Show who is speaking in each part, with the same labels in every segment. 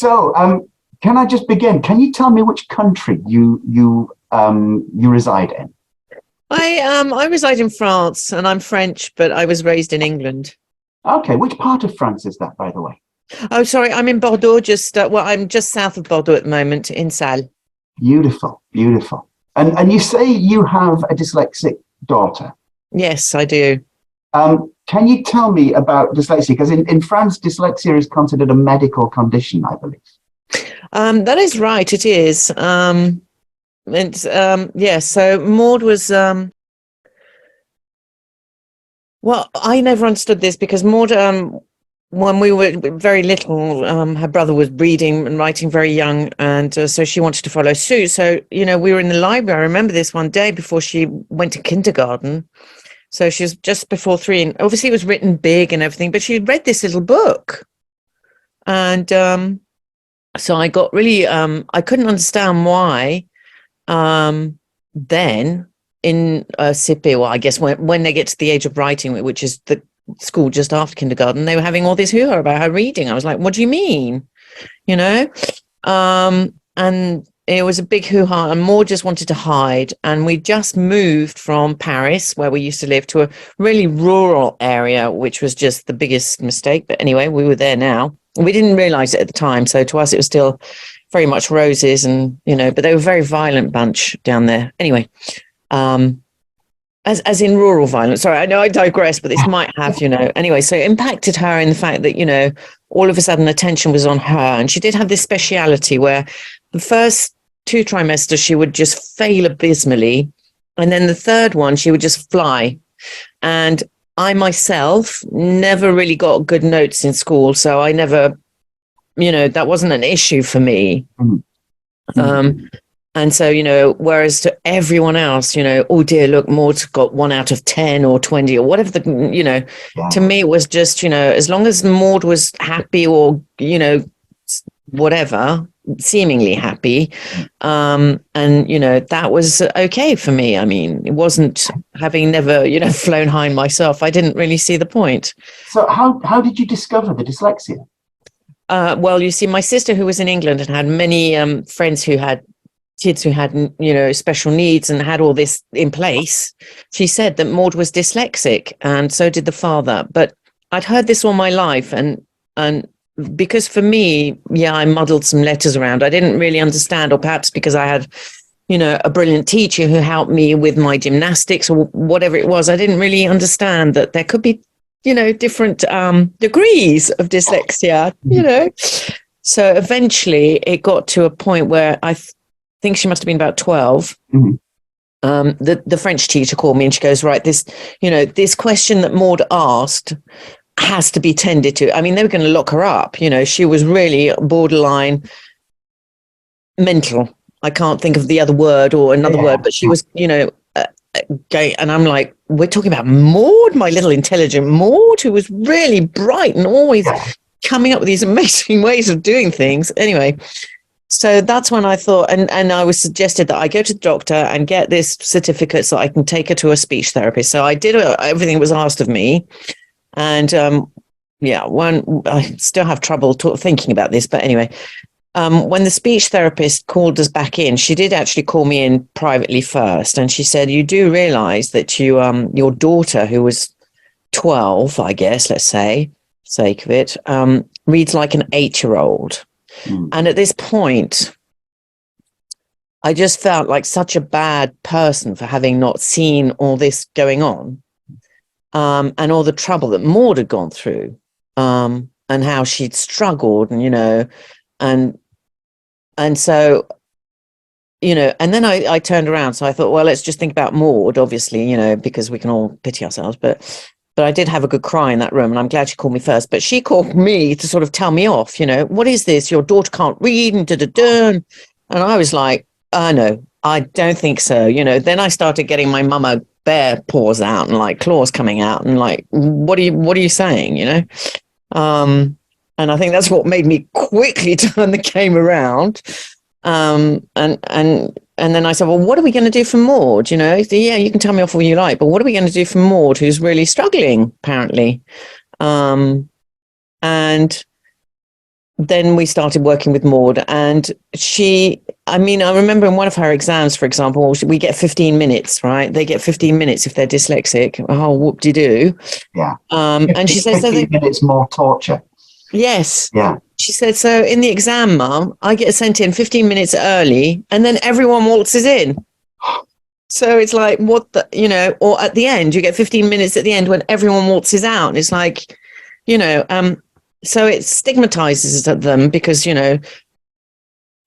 Speaker 1: Can I just begin? Can you tell me which country you reside in?
Speaker 2: I reside in France and I'm French, but I was raised in England.
Speaker 1: Okay, which part of France is that, by the way?
Speaker 2: Oh, sorry, I'm in Bordeaux. I'm just south of Bordeaux at the moment in Salles.
Speaker 1: Beautiful, beautiful. And you say you have a dyslexic daughter.
Speaker 2: Yes, I do.
Speaker 1: Can you tell me about dyslexia? Because in France, dyslexia is considered a medical condition, I believe.
Speaker 2: That is right. It is. Yeah. So Maud was. Well, I never understood this because Maud, when we were very little, her brother was reading and writing very young, and so she wanted to follow suit. So we were in the library. I remember this one day before she went to kindergarten. So she was just before 3, and obviously it was written big and everything, but she read this little book. And so I got really, I couldn't understand why then in CP, well, I guess when they get to the age of writing, which is the school just after kindergarten, they were having all this hoo-ha about her reading. I was like, what do you mean? And it was a big hoo-ha, and Maud just wanted to hide. And we just moved from Paris, where we used to live, to a really rural area, which was just the biggest mistake. But anyway, we were there now. We didn't realize it at the time. So to us, it was still very much roses and, but they were a very violent bunch down there. Anyway, as in rural violence. Sorry, I know I digress, but this might have, Anyway, so it impacted her in the fact that, all of a sudden attention was on her. And she did have this speciality where the first 2 trimesters, she would just fail abysmally. And then the third one, she would just fly. And I myself never really got good notes in school. So I never, that wasn't an issue for me. Mm-hmm. And so, whereas to everyone else, oh dear, look, Maud's got 1 out of 10 or 20 or whatever to me it was just, as long as Maud was happy or, whatever, seemingly happy. And, that was okay for me. I mean, it wasn't having never, flown high myself. I didn't really see the point.
Speaker 1: So how did you discover the dyslexia?
Speaker 2: Well, you see, my sister who was in England and had many friends who had kids who had, special needs and had all this in place, she said that Maud was dyslexic and so did the father. But I'd heard this all my life. And because for me, I muddled some letters around. I didn't really understand, or perhaps because I had, a brilliant teacher who helped me with my gymnastics or whatever it was. I didn't really understand that there could be, different degrees of dyslexia, So eventually it got to a point where I think she must have been about 12. Mm-hmm. The French teacher called me and she goes, right, this question that Maud asked has to be tended to. I mean, they were going to lock her up. She was really borderline mental. I can't think of the other word or another word, but she was, gay. And I'm like, we're talking about Maud, my little intelligent Maud, who was really bright and always coming up with these amazing ways of doing things. Anyway, so that's when I thought, and I was suggested that I go to the doctor and get this certificate so I can take her to a speech therapist. So I did everything that was asked of me. And when I still have trouble thinking about this, but anyway, when the speech therapist called us back in, she did actually call me in privately first. And she said, you do realize that your daughter, who was 12, I guess, let's say, sake of it, reads like an 8-year-old. And at this point, I just felt like such a bad person for having not seen all this going on, and all the trouble that Maud had gone through, and how she'd struggled, and so, and then I turned around. So I thought, well, let's just think about Maud, obviously, because we can all pity ourselves, but I did have a good cry in that room, and I'm glad she called me first. But she called me to sort of tell me off, what is this? Your daughter can't read and da-da-da. And I was like, no, I don't think so. Then I started getting my mama bear paws out and like claws coming out and like, what are you saying? And I think that's what made me quickly turn the game around. And then I said, well, what are we going to do for Maud? He said, yeah, you can tell me off all you like, but what are we going to do for Maud, who's really struggling, apparently? And then we started working with Maud, and I remember in one of her exams, for example, we get 15 minutes, right? They get 15 minutes if they're dyslexic. Oh, whoop-de-doo.
Speaker 1: Yeah.
Speaker 2: And she said,
Speaker 1: 15 minutes more torture.
Speaker 2: Yes.
Speaker 1: Yeah.
Speaker 2: She said, so in the exam, Mum, I get sent in 15 minutes early and then everyone waltzes in. So it's like, what the, or at the end, you get 15 minutes at the end when everyone waltzes out. And it's like, so it stigmatizes them because,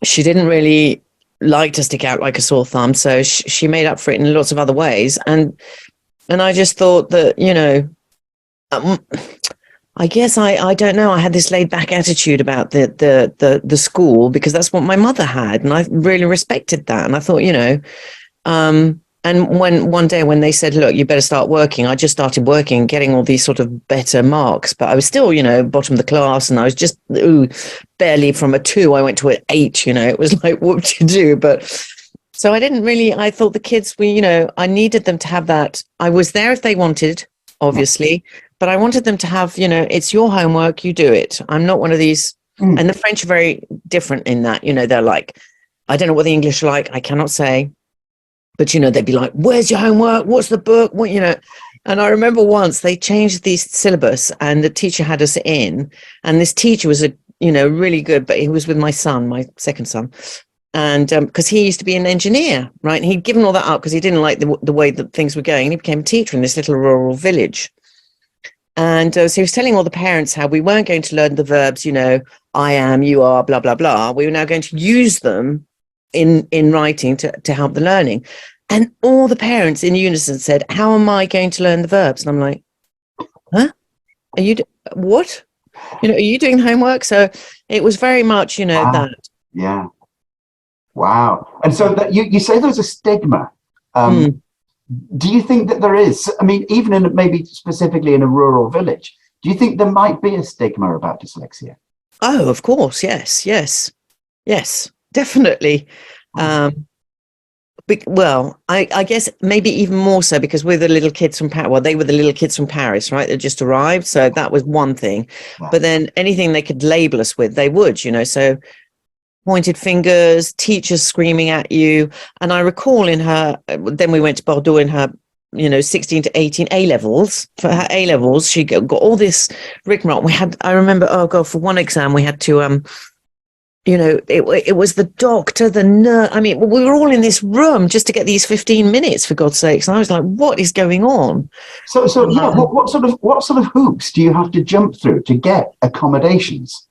Speaker 2: she didn't really like to stick out like a sore thumb. So she made up for it in lots of other ways. And I just thought that, I guess I don't know. I had this laid back attitude about the school because that's what my mother had. And I really respected that. And I thought, and when one day when they said, look, you better start working, I just started working, getting all these sort of better marks, but I was still, bottom of the class, and I was just barely from a 2, I went to an 8, it was like, what to do? But so I thought the kids were, I needed them to have that. I was there if they wanted, obviously, but I wanted them to have, it's your homework, you do it. I'm not one of these, and the French are very different in that, they're like, I don't know what the English are like, I cannot say. But, they'd be like, where's your homework? What's the book? What, And I remember once they changed the syllabus and the teacher had us in. And this teacher was, really good, but he was with my son, my second son. And because he used to be an engineer, right? And he'd given all that up because he didn't like the way that things were going. And he became a teacher in this little rural village. And so he was telling all the parents how we weren't going to learn the verbs, I am, you are, blah, blah, blah. We were now going to use them in writing to help the learning. And all the parents in unison said, how am I going to learn the verbs? And I'm like, huh? Are you what? Are you doing homework? So it was very much,
Speaker 1: Wow.
Speaker 2: that.
Speaker 1: Yeah. Wow. And so that you say there's a stigma. Do you think that there is? I mean, even in maybe specifically in a rural village, do you think there might be a stigma about dyslexia?
Speaker 2: Oh, of course. Yes, definitely. Well, I guess maybe even more so because we're the little kids from Paris. Well, they were the little kids from Paris, right? They just arrived. So that was one thing.
Speaker 1: Yeah.
Speaker 2: But then anything they could label us with, they would, so pointed fingers, teachers screaming at you. And I recall then we went to Bordeaux in her, 16 to 18 A-levels. For her A-levels, she got all this rigmarole. I remember, oh God, for one exam, we had to, it was the doctor, the nurse. I mean, we were all in this room just to get these 15 minutes, for God's sakes. And I was like, what is going on?
Speaker 1: So yeah, what sort of hoops do you have to jump through to get accommodations?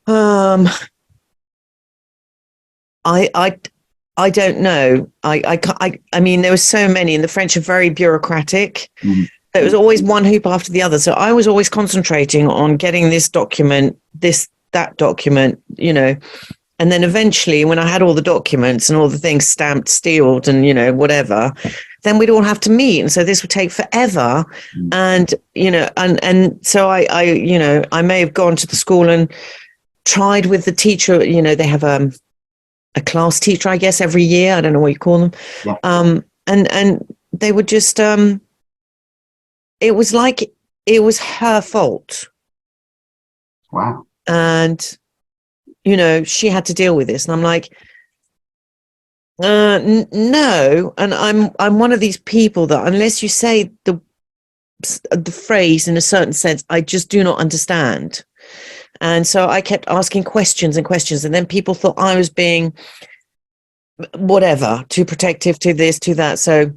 Speaker 2: I don't know. I mean, there were so many, and the French are very bureaucratic. Mm-hmm. There was always one hoop after the other. So I was always concentrating on getting this document, that document, and then eventually when I had all the documents and all the things stamped, sealed, and, whatever, then we'd all have to meet. And so this would take forever. And, and so I may have gone to the school and tried with the teacher, they have a class teacher, I guess, every year. I don't know what you call them. Yeah. And they would just, it was like, it was her fault.
Speaker 1: Wow.
Speaker 2: And, she had to deal with this. And I'm like, no. And I'm one of these people that unless you say the phrase in a certain sense, I just do not understand. And so I kept asking questions and questions. And then people thought I was being whatever, too protective, to this, to that. So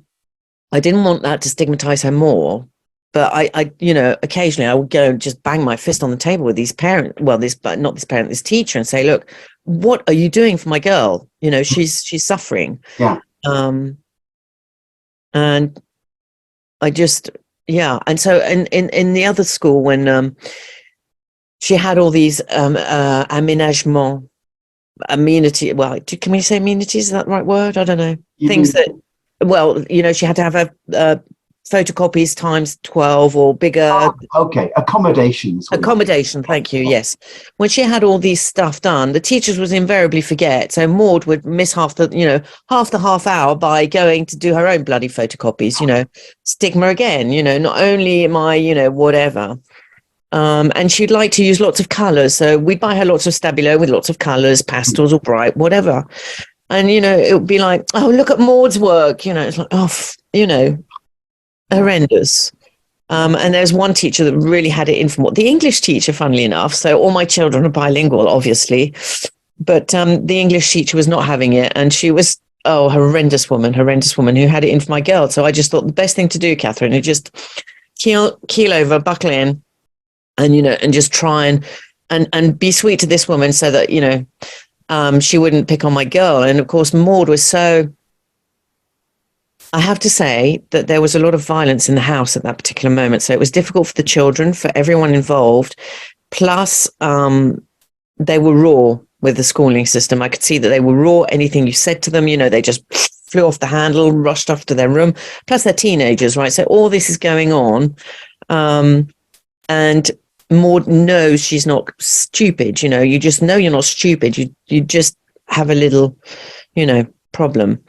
Speaker 2: I didn't want that to stigmatize her more. But I occasionally I would go and just bang my fist on the table with these parents, this teacher, and say, look, what are you doing for my girl? She's suffering.
Speaker 1: Yeah.
Speaker 2: And I just, yeah. And so in the other school, when she had all these aménagement, amenity. Well, can we say amenities? Is that the right word? I don't know. Things that, well, she had to have a photocopies times 12 or bigger.
Speaker 1: Okay, accommodations.
Speaker 2: Accommodation, thank you, yes. When she had all these stuff done, the teachers would invariably forget. So Maud would miss half the half hour by going to do her own bloody photocopies, stigma again, not only am I, whatever. And she'd like to use lots of colors. So we'd buy her lots of Stabilo with lots of colors, pastels or bright, whatever. And, you know, it would be like, oh, look at Maud's work. You know, it's like, oh, you know, horrendous. And there's one teacher that really had it in for Maud. The English teacher, funnily enough. So all my children are bilingual, obviously. But the English teacher was not having it. And she was, horrendous woman who had it in for my girl. So I just thought the best thing to do, Catherine, is just keel over, buckle in, and, you know, and just try and be sweet to this woman so that, you know, she wouldn't pick on my girl. And of course, Maud was so, I have to say that there was a lot of violence in the house at that particular moment. So it was difficult for the children, for everyone involved. Plus, they were raw with the schooling system. I could see that they were raw. Anything you said to them, you know, they just flew off the handle, rushed off to their room. Plus they're teenagers, right? So all this is going on. And Maud knows she's not stupid. You know, you just know you're not stupid. You just have a little, you know, problem.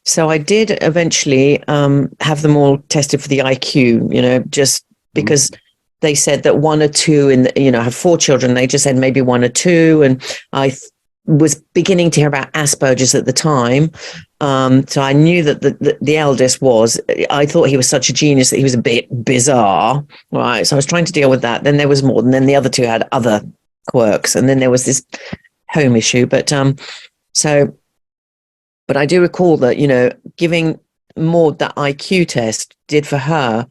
Speaker 2: So I did eventually have them all tested for the IQ, you know, just because they said that 1 or 2 and, you know, I have 4 children. They just said maybe 1 or 2. And I was beginning to hear about Asperger's at the time. So I knew that the eldest was, I thought he was such a genius that he was a bit bizarre, right? So I was trying to deal with that. Then there was more, and then the other 2 had other quirks. And then there was this home issue. But but I do recall that, you know, giving Maud that IQ test did for her,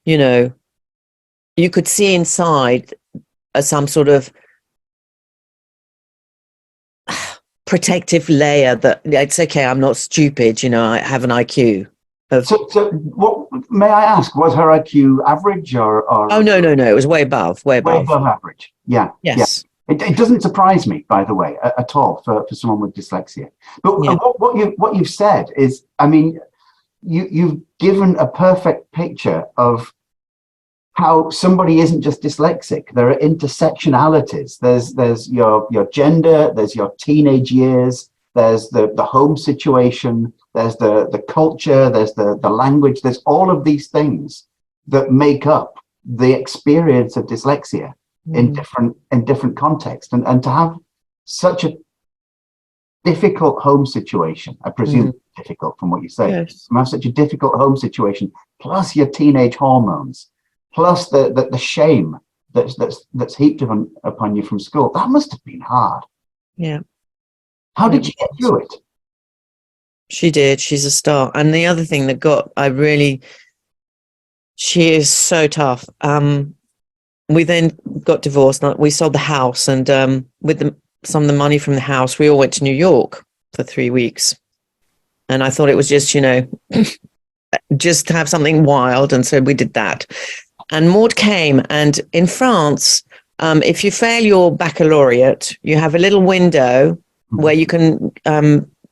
Speaker 2: you know, you could see inside some sort of protective layer that it's okay, I'm not stupid, you know, I have an IQ.
Speaker 1: So what, may I ask, was her IQ average or?
Speaker 2: Oh, no, it was way above.
Speaker 1: Way above average. Yeah.
Speaker 2: Yes.
Speaker 1: Yeah. It doesn't surprise me, by the way, at all for someone with dyslexia. But yeah. what you've said is, I mean, you've given a perfect picture of how somebody isn't just dyslexic. There are intersectionalities. There's your gender, there's your teenage years, there's the home situation, there's the culture, there's the language, there's all of these things that make up the experience of dyslexia in different contexts. And to have such a difficult home situation, I presume difficult from what you say,
Speaker 2: yes.
Speaker 1: To have such a difficult home situation, plus your teenage hormones, plus the shame that's heaped upon you from school, that must have been hard.
Speaker 2: Yeah.
Speaker 1: How did you get through it?
Speaker 2: She did. She's a star. And the other thing she is so tough. We then got divorced. We sold the house, and with some of the money from the house, we all went to New York for 3 weeks. And I thought it was just, you know, just to have something wild. And so we did that. And Maud came, and in France, if you fail your baccalaureate, you have a little window where you can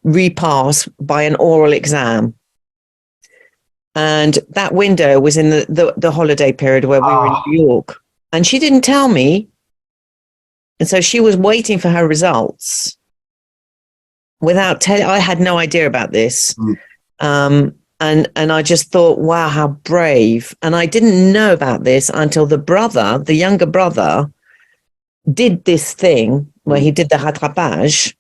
Speaker 2: repass by an oral exam. And that window was in the holiday period where we were in New York. And she didn't tell me. And so she was waiting for her results without telling. I had no idea about this. And I just thought, wow, how brave. And I didn't know about this until the younger brother, did this thing where he did the rattrapage.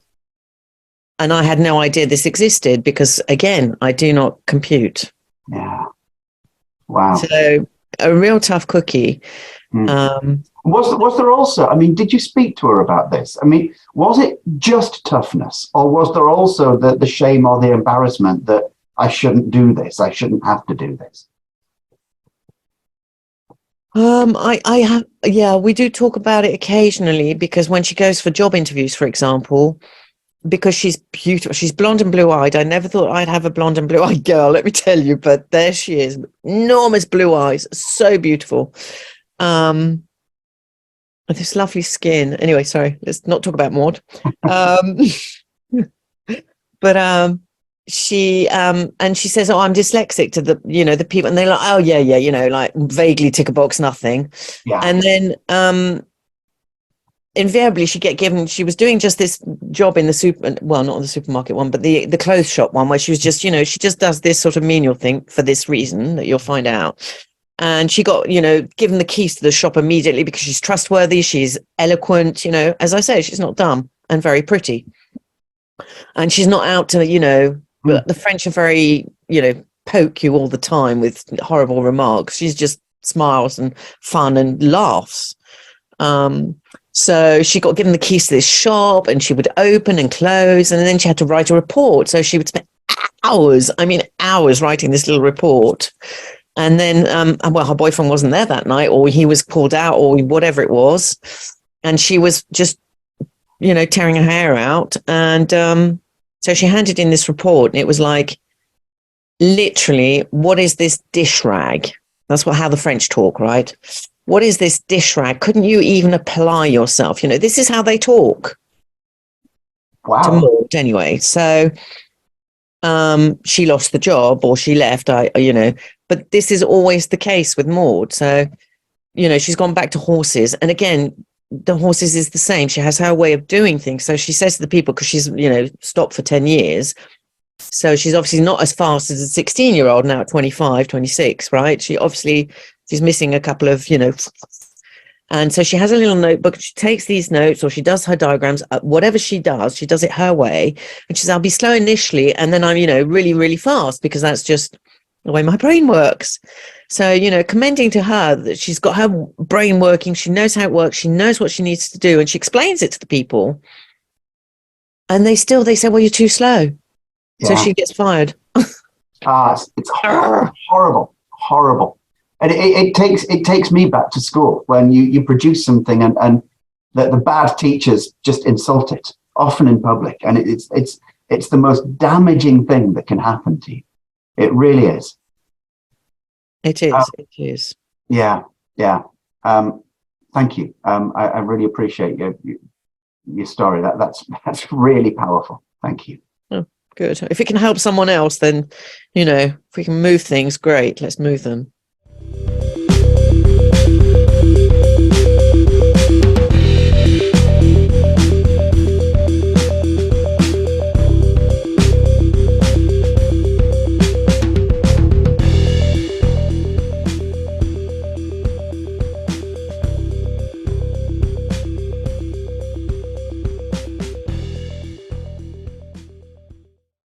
Speaker 2: And I had no idea this existed because, again, I do not compute.
Speaker 1: Yeah. Wow.
Speaker 2: So a real tough cookie.
Speaker 1: Was there also, I mean, did you speak to her about this? I mean, was it just toughness, or was there also the shame or the embarrassment that I shouldn't do this, I shouldn't have to do this?
Speaker 2: I have, yeah, we do talk about it occasionally, because when she goes for job interviews, for example, because she's beautiful, she's blonde and blue-eyed. I never thought I'd have a blonde and blue-eyed girl, let me tell you, but there she is, enormous blue eyes, so beautiful. This lovely skin. Anyway, sorry, let's not talk about Maud. But she and she says, oh, I'm dyslexic to the people, and they're like, oh yeah, like vaguely tick a box, nothing.
Speaker 1: Yeah.
Speaker 2: And then invariably she was doing just this job in the not the supermarket one, but the clothes shop one, where she was just, she just does this sort of menial thing for this reason that you'll find out. And she got, given the keys to the shop immediately because she's trustworthy, she's eloquent, as I say, she's not dumb and very pretty. And she's not out to, the French are very, poke you all the time with horrible remarks. She's just smiles and fun and laughs. So she got given the keys to this shop, and she would open and close, and then she had to write a report. So she would spend hours writing this little report. And then, her boyfriend wasn't there that night, or he was called out, or whatever it was. And she was just, tearing her hair out. And so she handed in this report, and it was like, literally, what is this dish rag? That's how the French talk, right? What is this dish rag? Couldn't you even apply yourself? This is how they talk.
Speaker 1: Wow.
Speaker 2: To Maud, anyway. So she lost the job, or she left, but this is always the case with Maud. So, she's gone back to horses. And again, the horses is the same. She has her way of doing things. So she says to the people, because she's, stopped for 10 years. So she's obviously not as fast as a 16-year-old now at 25, 26, right? She's missing a couple of, and so she has a little notebook. She takes these notes, or she does her diagrams, whatever she does it her way. And she says, I'll be slow initially, and then I'm, really, really fast, because that's just the way my brain works. So, commending to her that she's got her brain working. She knows how it works. She knows what she needs to do. And she explains it to the people. And they say, well, you're too slow. Yeah. So she gets fired.
Speaker 1: It's horrible. And it takes me back to school when you produce something and the bad teachers just insult it, often in public. And it's the most damaging thing that can happen to you. It really is.
Speaker 2: It is. It is.
Speaker 1: Yeah. Thank you. I really appreciate your story. That's really powerful. Thank you.
Speaker 2: Oh, good. If it can help someone else, then, if we can move things, great. Let's move them.